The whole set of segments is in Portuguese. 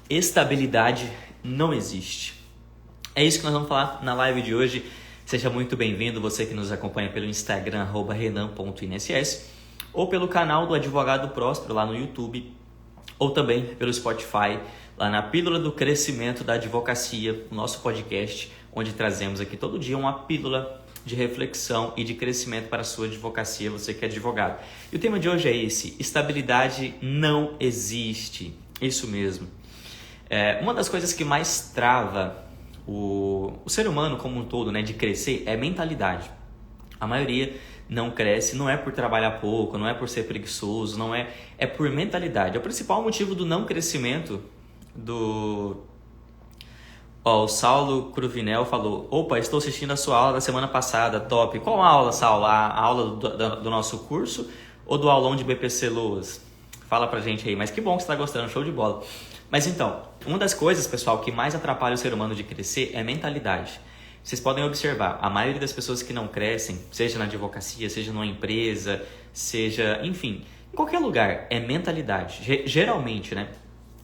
Estabilidade não existe. É isso que nós vamos falar na live de hoje. Seja muito bem-vindo, você que nos acompanha pelo Instagram, @renan.inss, ou pelo canal do Advogado Próspero lá no YouTube, ou também pelo Spotify, lá na Pílula do Crescimento da Advocacia, o nosso podcast, onde trazemos aqui todo dia uma pílula de reflexão e de crescimento para a sua advocacia, você que é advogado. E o tema de hoje é esse: estabilidade não existe. Isso mesmo. Uma das coisas que mais trava o ser humano como um todo, né, de crescer, é mentalidade. A maioria não cresce, não é por trabalhar pouco, não é por ser preguiçoso, é por mentalidade. É o principal motivo do não crescimento o Saulo Cruvinel falou: opa, estou assistindo a sua aula da semana passada, top. Qual aula, Saulo? A aula do nosso curso ou do aulão de BPC Loas? Fala pra gente aí, mas que bom que você está gostando, show de bola. Mas então, uma das coisas, pessoal, que mais atrapalha o ser humano de crescer é mentalidade. Vocês podem observar, a maioria das pessoas que não crescem, seja na advocacia, seja numa empresa, seja, enfim, em qualquer lugar, é mentalidade. Geralmente, né?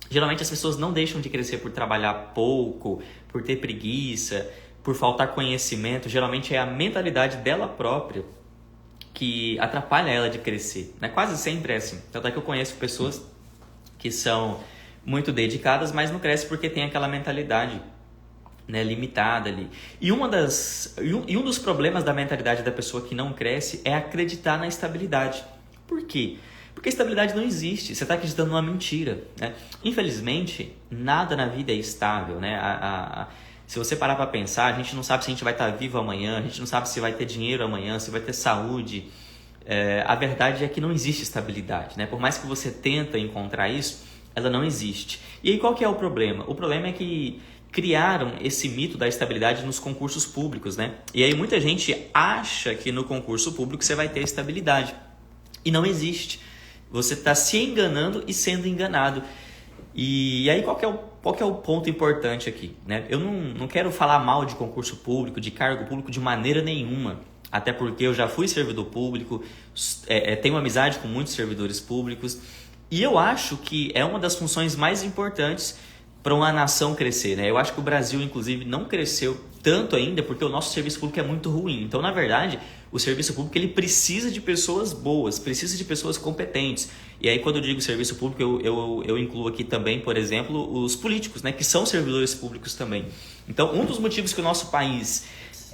Geralmente as pessoas não deixam de crescer por trabalhar pouco, por ter preguiça, por faltar conhecimento. Geralmente é a mentalidade dela própria que atrapalha ela de crescer, né? Quase sempre é assim. Tanto é que eu conheço pessoas que são muito dedicadas, mas não crescem porque tem aquela mentalidade, né, limitada ali. E um dos problemas da mentalidade da pessoa que não cresce é acreditar na estabilidade. Por quê? Porque a estabilidade não existe. Você está acreditando numa mentira, né? Infelizmente, nada na vida é estável, né? Se você parar para pensar, a gente não sabe se a gente vai estar vivo amanhã, a gente não sabe se vai ter dinheiro amanhã, se vai ter saúde. A verdade é que não existe estabilidade, né? Por mais que você tenta encontrar isso, ela não existe. E aí qual que é o problema? O problema é que criaram esse mito da estabilidade nos concursos públicos, né? E aí muita gente acha que no concurso público você vai ter estabilidade. E não existe. Você está se enganando e sendo enganado. E aí qual que é o ponto importante aqui, né? Eu não quero falar mal de concurso público, de cargo público de maneira nenhuma. Até porque eu já fui servidor público, tenho amizade com muitos servidores públicos. E eu acho que é uma das funções mais importantes para uma nação crescer, né? Eu acho que o Brasil, inclusive, não cresceu tanto ainda porque o nosso serviço público é muito ruim. Então, na verdade, o serviço público ele precisa de pessoas boas, precisa de pessoas competentes. E aí, quando eu digo serviço público, eu incluo aqui também, por exemplo, os políticos, né? Que são servidores públicos também. Então, um dos motivos que o nosso país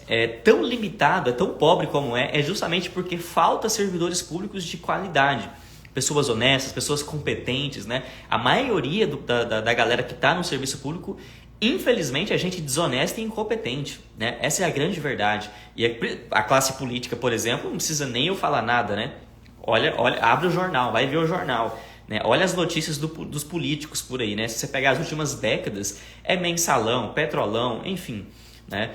é tão limitado, é tão pobre como é justamente porque falta servidores públicos de qualidade. Pessoas honestas, pessoas competentes, né? A maioria da galera que está no serviço público, infelizmente, é gente desonesta e incompetente, né? Essa é a grande verdade. E a classe política, por exemplo, não precisa nem eu falar nada, né? Olha, abre o jornal, vai ver o jornal, né? Olha as notícias dos políticos por aí, né? Se você pegar as últimas décadas, é mensalão, petrolão, enfim, né?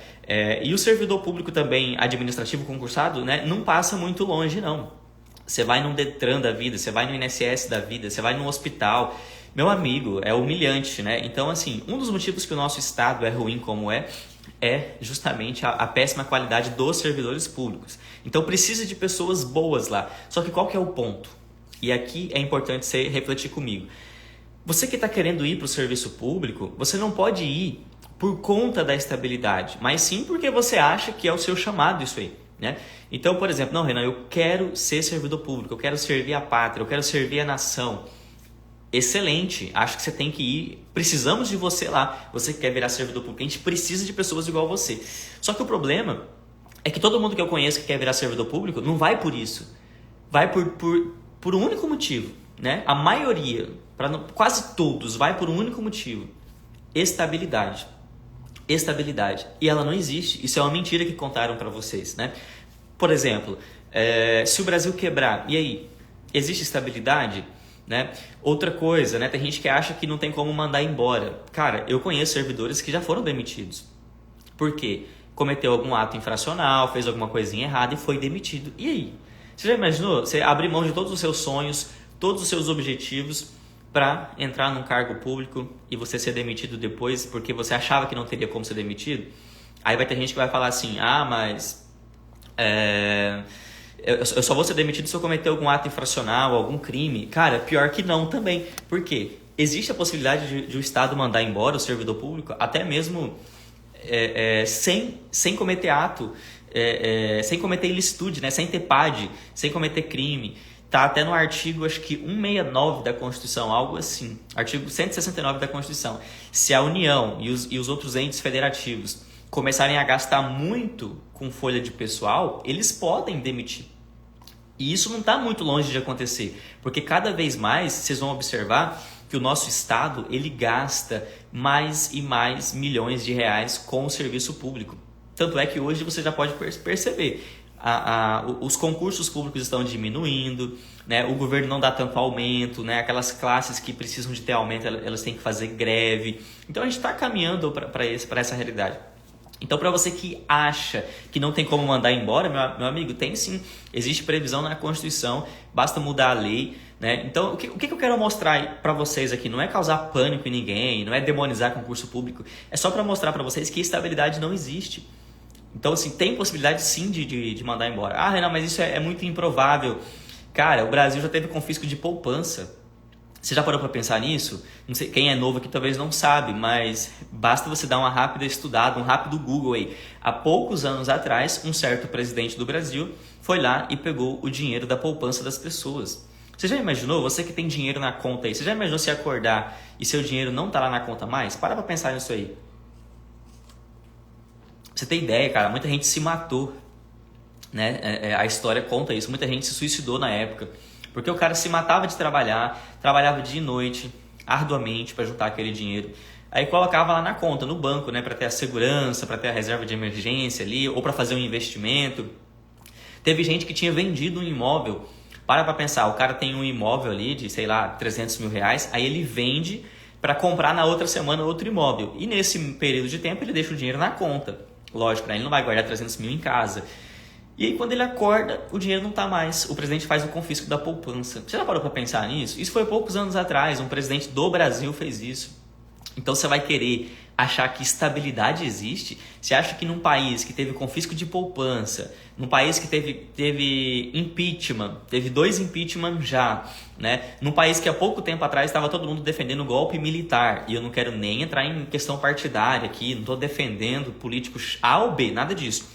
E o servidor público também, administrativo concursado, né? Não passa muito longe, não. Você vai num Detran da vida, você vai no INSS da vida, você vai num hospital. Meu amigo, é humilhante, né? Então, assim, um dos motivos que o nosso estado é ruim como é justamente a péssima qualidade dos servidores públicos. Então, precisa de pessoas boas lá. Só que qual que é o ponto? E aqui é importante você refletir comigo. Você que está querendo ir para o serviço público, você não pode ir por conta da estabilidade, mas sim porque você acha que é o seu chamado isso aí, né? Então, por exemplo, não, Renan, eu quero ser servidor público, eu quero servir a pátria, eu quero servir a nação. Excelente, acho que você tem que ir, precisamos de você lá, você que quer virar servidor público, a gente precisa de pessoas igual você. Só que o problema é que todo mundo que eu conheço que quer virar servidor público não vai por isso, vai por um único motivo, né? A maioria, quase todos, vai por um único motivo: estabilidade. Estabilidade. E ela não existe, isso é uma mentira que contaram para vocês, né? Por exemplo, se o Brasil quebrar, e aí? Existe estabilidade? Né? Outra coisa, né? Tem gente que acha que não tem como mandar embora. Cara, eu conheço servidores que já foram demitidos. Por quê? Cometeu algum ato infracional, fez alguma coisinha errada e foi demitido. E aí? Você já imaginou? Você abrir mão de todos os seus sonhos, todos os seus objetivos para entrar num cargo público e você ser demitido depois porque você achava que não teria como ser demitido? Aí vai ter gente que vai falar assim: mas eu só vou ser demitido se eu cometer algum ato infracional, algum crime. Cara, pior que não também. Por quê? existe a possibilidade de o Estado mandar embora o servidor público, até mesmo sem cometer ato, sem cometer ilicitude, né? Sem ter PAD, sem cometer crime. Tá até no artigo, acho que 169 da Constituição, algo assim. Artigo 169 da Constituição. Se a União e os outros entes federativos começarem a gastar muito com folha de pessoal, eles podem demitir. E isso não está muito longe de acontecer, porque cada vez mais vocês vão observar que o nosso Estado ele gasta mais e mais milhões de reais com o serviço público. Tanto é que hoje você já pode perceber, os concursos públicos estão diminuindo, né? O governo não dá tanto aumento, né? Aquelas classes que precisam de ter aumento, elas têm que fazer greve. Então a gente está caminhando para essa realidade. Então, para você que acha que não tem como mandar embora, meu amigo, tem sim. Existe previsão na Constituição, basta mudar a lei, né? Então, o que eu quero mostrar para vocês aqui? Não é causar pânico em ninguém, não é demonizar concurso público, é só para mostrar para vocês que estabilidade não existe. Então, assim, tem possibilidade sim de mandar embora. Ah, Renan, mas isso é muito improvável. Cara, o Brasil já teve confisco de poupança. Você já parou para pensar nisso? Não sei, quem é novo aqui talvez não sabe, mas basta você dar uma rápida estudada, um rápido Google aí. Há poucos anos atrás, um certo presidente do Brasil foi lá e pegou o dinheiro da poupança das pessoas. Você já imaginou? Você que tem dinheiro na conta aí, você já imaginou se acordar e seu dinheiro não tá lá na conta mais? Para pensar nisso aí. Você tem ideia, cara, muita gente se matou, né? A história conta isso, muita gente se suicidou na época. Porque o cara se matava de trabalhar, trabalhava dia e noite, arduamente para juntar aquele dinheiro. Aí colocava lá na conta, no banco, né, para ter a segurança, para ter a reserva de emergência ali, ou para fazer um investimento. Teve gente que tinha vendido um imóvel. Para pensar, o cara tem um imóvel ali de, sei lá, 300 mil reais, aí ele vende para comprar na outra semana outro imóvel. E nesse período de tempo ele deixa o dinheiro na conta. Lógico, né? Ele não vai guardar 300 mil em casa. E aí quando ele acorda, o dinheiro não está mais. O presidente faz o confisco da poupança. Você já parou para pensar nisso? Isso foi há poucos anos atrás. Um presidente do Brasil fez isso. Então você vai querer achar que estabilidade existe? Você acha que num país que teve confisco de poupança, num país que teve impeachment, teve 2 impeachment já, né? Num país que há pouco tempo atrás estava todo mundo defendendo o golpe militar, e eu não quero nem entrar em questão partidária aqui, não estou defendendo políticos A ou B, nada disso.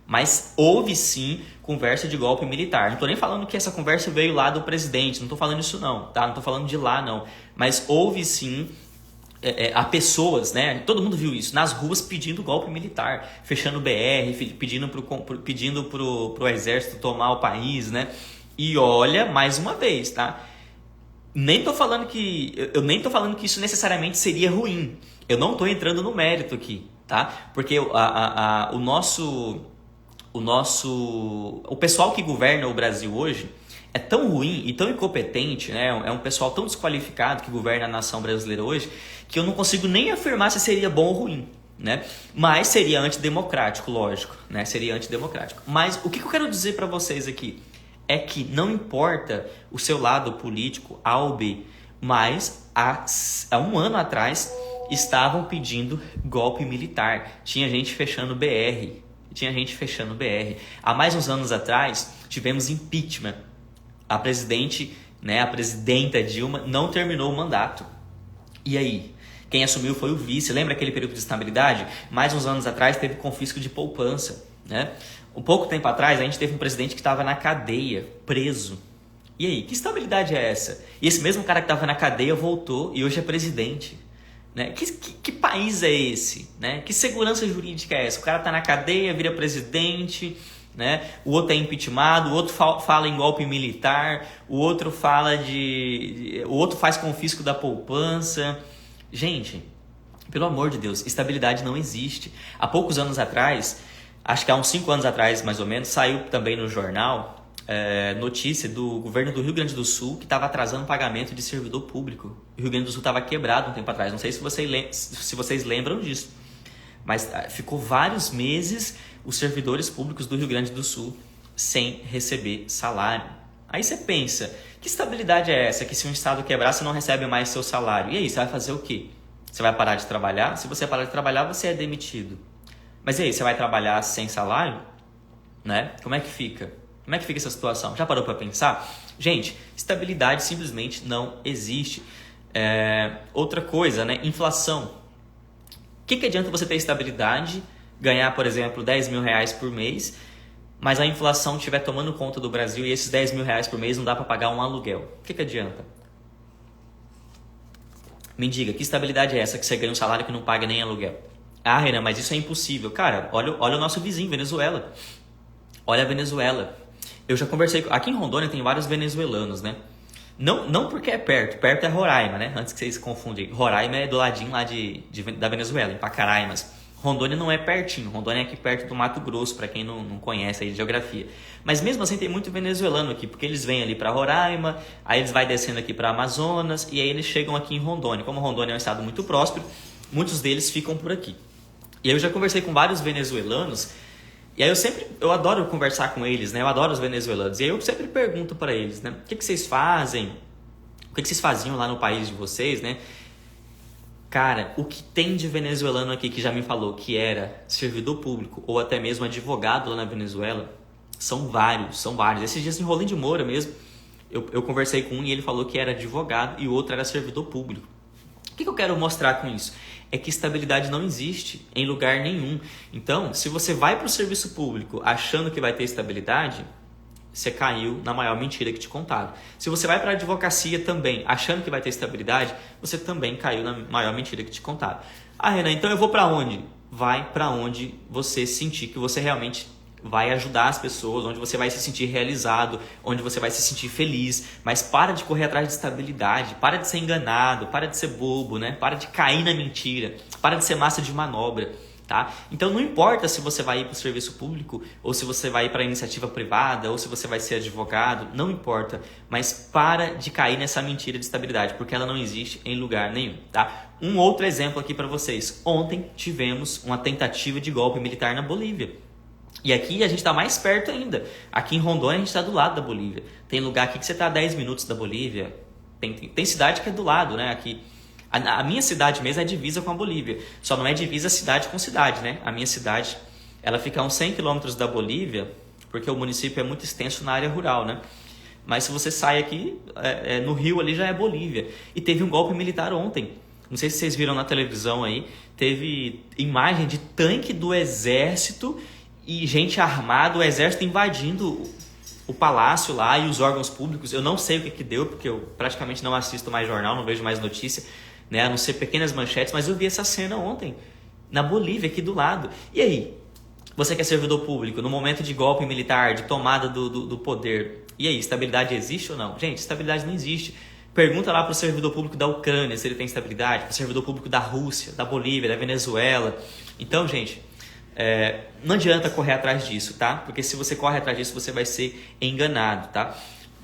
Mas houve sim conversa de golpe militar. Não estou nem falando que essa conversa veio lá do presidente, não estou falando isso não, tá? Não estou falando de lá não. Mas houve sim a pessoas, né? Todo mundo viu isso, nas ruas pedindo golpe militar, fechando o BR, pedindo pro exército tomar o país, né? E olha, mais uma vez, tá? Eu nem tô falando que isso necessariamente seria ruim. Eu não estou entrando no mérito aqui, tá? Porque o pessoal que governa o Brasil hoje é tão ruim e tão incompetente, né? É um pessoal tão desqualificado que governa a nação brasileira hoje, que eu não consigo nem afirmar se seria bom ou ruim, né? Mas seria antidemocrático, lógico, né? Seria antidemocrático. Mas o que eu quero dizer para vocês aqui é que não importa o seu lado político A ou B, mas há um ano atrás estavam pedindo golpe militar. Tinha gente fechando BR. Há mais uns anos atrás, tivemos impeachment. A presidenta Dilma não terminou o mandato. E aí? Quem assumiu foi o vice. Lembra aquele período de estabilidade? Mais uns anos atrás teve confisco de poupança, né? Um pouco tempo atrás a gente teve um presidente que estava na cadeia, preso. E aí? Que estabilidade é essa? E esse mesmo cara que estava na cadeia voltou e hoje é presidente. Né? Que país é esse? Né? Que segurança jurídica é essa? O cara está na cadeia, vira presidente, né? O outro é impeachmentado, o outro fala em golpe militar, o outro o outro faz confisco da poupança. Gente, pelo amor de Deus, estabilidade não existe. Há poucos anos atrás, acho que há uns 5 anos atrás mais ou menos, saiu também no jornal notícia do governo do Rio Grande do Sul que estava atrasando o pagamento de servidor público. O Rio Grande do Sul estava quebrado um tempo atrás, não sei se vocês lembram disso, mas ficou vários meses os servidores públicos do Rio Grande do Sul sem receber salário. Aí você pensa, que estabilidade é essa? Que se um estado quebrar, você não recebe mais seu salário. E aí, você vai fazer o quê? Você vai parar de trabalhar? Se você parar de trabalhar, você é demitido. Mas e aí, você vai trabalhar sem salário? Né? Como é que fica? Como é que fica essa situação? Já parou para pensar? Gente, estabilidade simplesmente não existe. Outra coisa, né? Inflação. O que adianta você ter estabilidade, ganhar, por exemplo, 10 mil reais por mês, mas a inflação estiver tomando conta do Brasil e esses 10 mil reais por mês não dá para pagar um aluguel? O que adianta? Me diga, que estabilidade é essa que você ganha um salário que não paga nem aluguel? Ah, Renan, mas isso é impossível. Cara, olha o nosso vizinho, Venezuela. Olha a Venezuela. Eu já conversei... Aqui em Rondônia tem vários venezuelanos, né? Não porque é perto. Perto é Roraima, né? Antes que vocês se confundem. Roraima é do ladinho lá da Venezuela, em Pacaraimas. Rondônia não é pertinho. Rondônia é aqui perto do Mato Grosso, para quem não conhece aí de geografia. Mas mesmo assim tem muito venezuelano aqui, porque eles vêm ali para Roraima, aí eles vão descendo aqui para Amazonas, e aí eles chegam aqui em Rondônia. Como Rondônia é um estado muito próspero, muitos deles ficam por aqui. E aí eu já conversei com vários venezuelanos, e aí eu adoro conversar com eles, né? Eu adoro os venezuelanos. E aí eu sempre pergunto para eles, né? O que vocês fazem? O que vocês faziam lá no país de vocês, né? Cara, o que tem de venezuelano aqui que já me falou que era servidor público ou até mesmo advogado lá na Venezuela, são vários. Esses dias em Rolim de Moura mesmo, eu conversei com um e ele falou que era advogado e o outro era servidor público. O que eu quero mostrar com isso? É que estabilidade não existe em lugar nenhum. Então, se você vai para o serviço público achando que vai ter estabilidade, você caiu na maior mentira que te contaram. Se você vai para a advocacia também achando que vai ter estabilidade, você também caiu na maior mentira que te contaram. Ah, Renan, então eu vou para onde? Vai para onde você sentir que você realmente vai ajudar as pessoas, onde você vai se sentir realizado, onde você vai se sentir feliz, mas para de correr atrás de estabilidade, para de ser enganado, para de ser bobo, né? Para de cair na mentira, para de ser massa de manobra, tá? Então não importa se você vai ir para o serviço público, ou se você vai ir para a iniciativa privada, ou se você vai ser advogado, não importa, mas para de cair nessa mentira de estabilidade, porque ela não existe em lugar nenhum, tá? Um outro exemplo aqui para vocês. Ontem tivemos uma tentativa de golpe militar na Bolívia. E aqui a gente está mais perto ainda. Aqui em Rondônia a gente está do lado da Bolívia. Tem lugar aqui que você está a 10 minutos da Bolívia. Tem cidade que é do lado, né? Aqui. A minha cidade mesmo é divisa com a Bolívia. Só não é divisa cidade com cidade, né? A minha cidade, ela fica a uns 100 quilômetros da Bolívia, porque o município é muito extenso na área rural, né? Mas se você sai aqui, no rio ali já é Bolívia. E teve um golpe militar ontem. Não sei se vocês viram na televisão aí. Teve imagem de tanque do exército e gente armada, o exército invadindo o palácio lá e os órgãos públicos. Eu não sei o que deu, porque eu praticamente não assisto mais jornal, não vejo mais notícia, né? A não ser pequenas manchetes, mas eu vi essa cena ontem, na Bolívia, aqui do lado. E aí? Você que é servidor público, no momento de golpe militar, de tomada do poder, e aí, estabilidade existe ou não? Gente, estabilidade não existe. Pergunta lá para o servidor público da Ucrânia se ele tem estabilidade, para o servidor público da Rússia, da Bolívia, da Venezuela. Então, gente, não adianta correr atrás disso, tá? Porque se você corre atrás disso, você vai ser enganado, tá?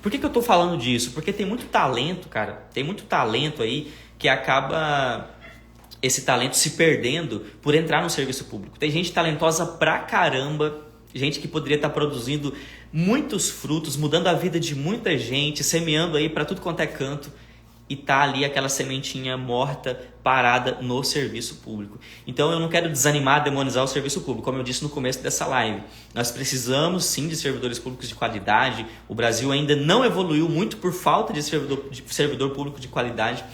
Por que eu tô falando disso? Porque tem muito talento, cara. Tem muito talento aí que acaba esse talento se perdendo por entrar no serviço público. Tem gente talentosa pra caramba, gente que poderia estar produzindo muitos frutos, mudando a vida de muita gente, semeando aí para tudo quanto é canto, e tá ali aquela sementinha morta, parada no serviço público. Então eu não quero desanimar, demonizar o serviço público, como eu disse no começo dessa live. Nós precisamos sim de servidores públicos de qualidade. O Brasil ainda não evoluiu muito por falta de servidor público de qualidade,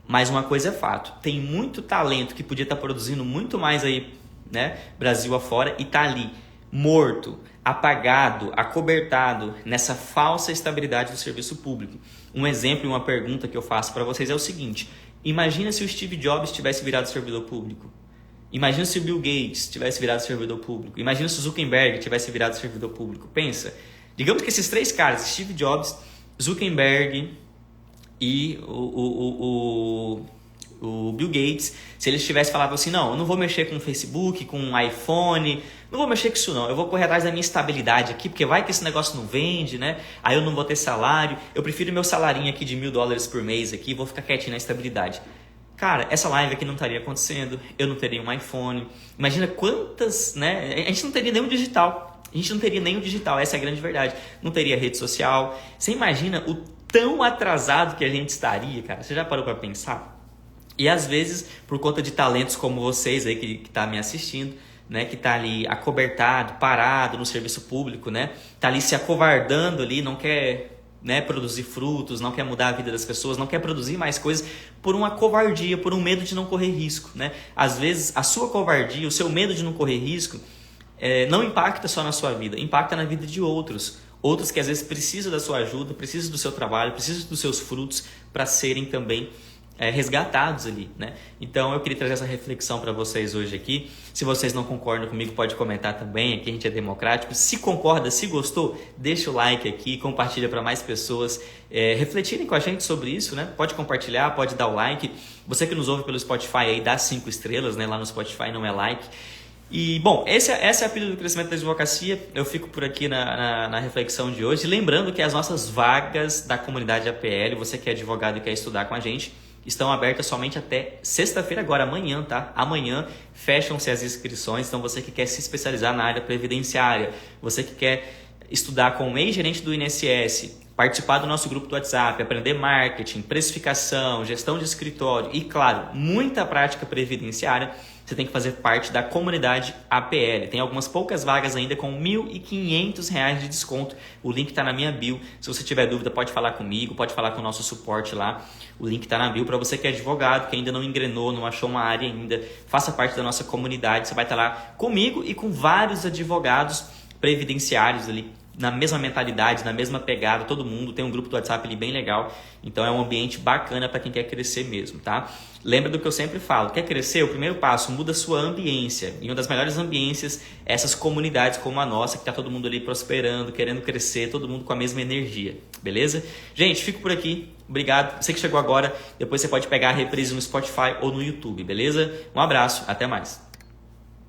mas uma coisa é fato, tem muito talento que podia estar produzindo muito mais aí, né, Brasil afora, e tá ali, morto, apagado, acobertado nessa falsa estabilidade do serviço público. Um exemplo e uma pergunta que eu faço para vocês é o seguinte: imagina se o Steve Jobs tivesse virado servidor público. Imagina se o Bill Gates tivesse virado servidor público. Imagina se o Zuckerberg tivesse virado servidor público. Pensa, digamos que esses três caras, Steve Jobs, Zuckerberg e o Bill Gates, se eles tivessem falado assim, não, eu não vou mexer com o Facebook, com o iPhone, não vou mexer com isso não, eu vou correr atrás da minha estabilidade aqui, porque vai que esse negócio não vende, né? Aí eu não vou ter salário, eu prefiro meu salarinho aqui de $1.000 por mês aqui, vou ficar quietinho na estabilidade. Cara, essa live aqui não estaria acontecendo, eu não teria um iPhone, imagina quantas, né? A gente não teria nenhum digital, essa é a grande verdade. Não teria rede social, você imagina o tão atrasado que a gente estaria, cara, você já parou para pensar? E às vezes, por conta de talentos como vocês aí que tá me assistindo, né, que tá ali acobertado, parado no serviço público, né, tá ali se acovardando ali, não quer né, produzir frutos, não quer mudar a vida das pessoas, não quer produzir mais coisas por uma covardia, por um medo de não correr risco, né? Às vezes a sua covardia, o seu medo de não correr risco, não impacta só na sua vida, impacta na vida de outros. Outros que às vezes precisam da sua ajuda, precisam do seu trabalho, precisam dos seus frutos para serem também resgatados ali, né? Então eu queria trazer essa reflexão para vocês hoje aqui. Se vocês não concordam comigo, pode comentar também, aqui a gente é democrático. Se concorda, se gostou, deixa o like aqui, compartilha para mais pessoas refletirem com a gente sobre isso, né? Pode compartilhar, pode dar o like. Você que nos ouve pelo Spotify aí, dá 5 estrelas, né? Lá no Spotify não é like. E, bom, essa é a pílula do crescimento da advocacia. Eu fico por aqui na reflexão de hoje. Lembrando que as nossas vagas da comunidade APL, você que é advogado e quer estudar com a gente, estão abertas somente até sexta-feira agora, amanhã, tá? Amanhã fecham-se as inscrições, então você que quer se especializar na área previdenciária, você que quer estudar com o ex-gerente do INSS, participar do nosso grupo do WhatsApp, aprender marketing, precificação, gestão de escritório e, claro, muita prática previdenciária, você tem que fazer parte da comunidade APL. Tem algumas poucas vagas ainda com R$ 1.500 de desconto. O link está na minha bio. Se você tiver dúvida, pode falar comigo, pode falar com o nosso suporte lá. O link está na bio para você que é advogado, que ainda não engrenou, não achou uma área ainda. Faça parte da nossa comunidade. Você vai estar lá comigo e com vários advogados previdenciários ali, na mesma mentalidade, na mesma pegada, todo mundo tem um grupo do WhatsApp ali bem legal, então é um ambiente bacana para quem quer crescer mesmo, tá? Lembra do que eu sempre falo, quer crescer? O primeiro passo, muda a sua ambiência, e uma das melhores ambiências é essas comunidades como a nossa, que tá todo mundo ali prosperando, querendo crescer, todo mundo com a mesma energia, beleza? Gente, fico por aqui, obrigado, você que chegou agora, depois você pode pegar a reprise no Spotify ou no YouTube, beleza? Um abraço, até mais!